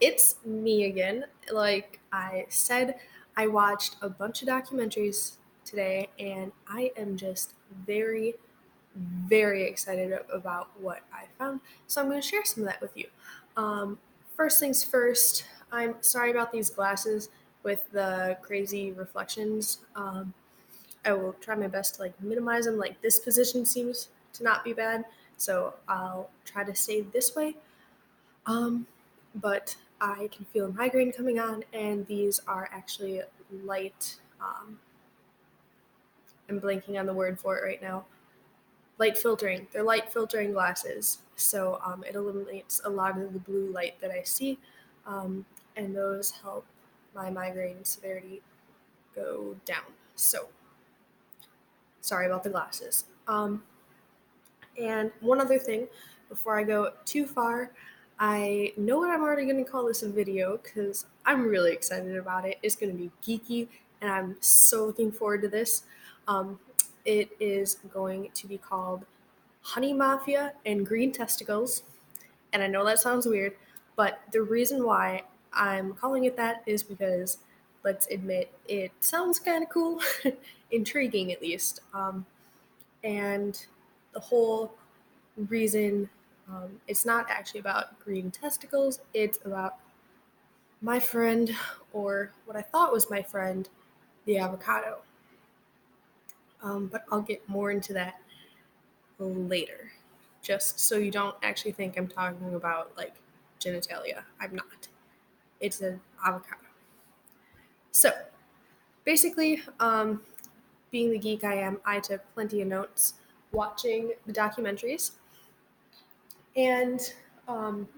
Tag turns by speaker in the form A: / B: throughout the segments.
A: It's me again. Like I said, I watched a bunch of documentaries today and I am just very excited about what I found. So I'm going to share some of that with you. Um, First things first, I'm sorry about these glasses with the crazy reflections. I will try my best to like minimize them. Like this position seems to not be bad, so I'll try to stay this way. Um, but I can feel a migraine coming on, and these are actually light. I'm blanking on the word for it right now. Light filtering. They're light filtering glasses, so it eliminates a lot of the blue light that I see, and those help my migraine severity go down. So sorry about the glasses. And one other thing, before I go too far, I know what I'm already going to call this a video because I'm really excited about it. It's going to be geeky, and I'm so looking forward to this. Um, it is going to be called Honey Mafia and Green Testicles. And I know that sounds weird, but the reason why I'm calling it that is because, let's admit, it sounds kind of cool, intriguing at least. And the whole reason it's not actually about green testicles, it's about my friend, or what I thought was my friend, the avocado. But I'll get more into that later, just so you don't actually think I'm talking about like genitalia. I'm not. It's an avocado. So basically, being the geek I am, I took plenty of notes watching the documentaries. And um,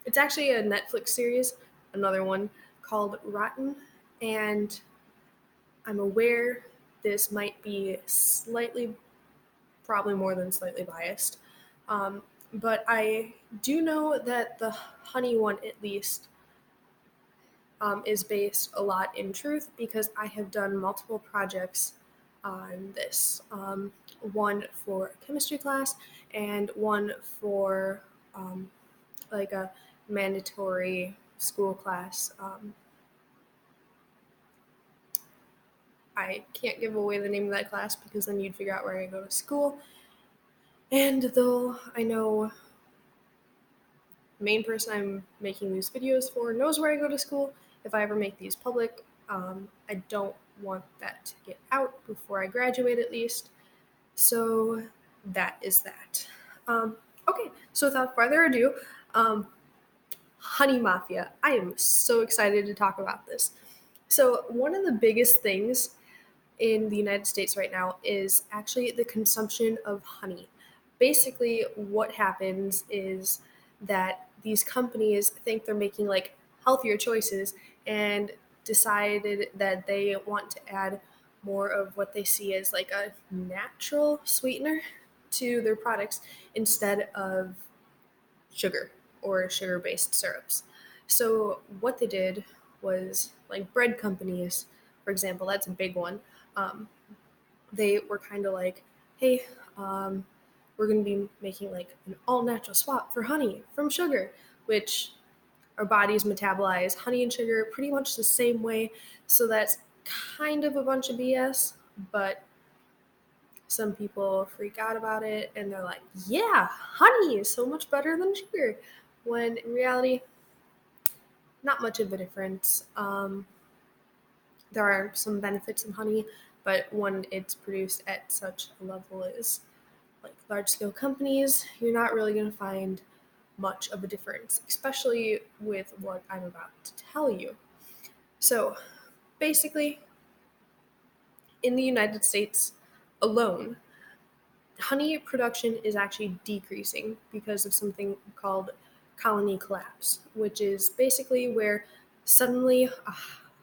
A: it's actually a Netflix series, another one called Rotten. And I'm aware this might be slightly, probably more than slightly biased. But I do know that the honey one, at least, is based a lot in truth because I have done multiple projects on this. One for a chemistry class and one for like a mandatory school class. I can't give away the name of that class because then you'd figure out where I go to school. And though I know the main person I'm making these videos for knows where I go to school, if I ever make these public, I don't want that to get out before I graduate at least. So that is that. Okay, so without further ado, um, Honey Mafia. I am so excited to talk about this. So, one of the biggest things in the United States right now is actually the consumption of honey. Basically, what happens is that these companies think they're making like healthier choices and decided that they want to add more of what they see as like a natural sweetener to their products instead of sugar or sugar based syrups. So, what they did was like bread companies, for example, that's a big one. Um, they were kind of like, hey, um, we're going to be making like an all natural swap for honey from sugar, which our bodies metabolize honey and sugar pretty much the same way. So, that's kind of a bunch of BS, but some people freak out about it and they're like, yeah, honey is so much better than sugar. When in reality, not much of a difference. There are some benefits in honey, but when it's produced at such a level as like large scale companies, you're not really going to find much of a difference, especially with what I'm about to tell you. So basically, in the United States alone, honey production is actually decreasing because of something called colony collapse, which is basically where suddenly a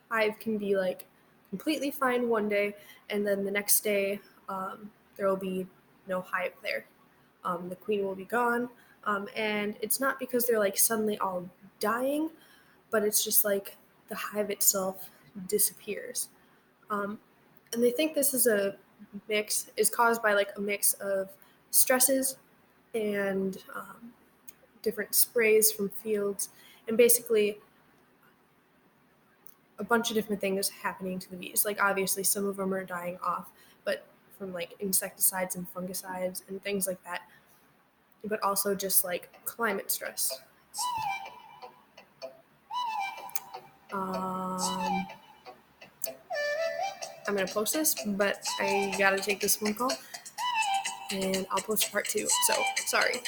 A: hive can be like completely fine one day, and then the next day there will be no hive there. The queen will be gone, and it's not because they're like suddenly all dying, but it's just like the hive itself disappears. Um, and they think this is caused by like a mix of stresses and different sprays from fields and basically a bunch of different things happening to the bees. Like obviously some of them are dying off, but from like insecticides and fungicides and things like that, but also just like climate stress. I'm gonna post this, but I gotta take this phone call, and I'll post part 2. So sorry.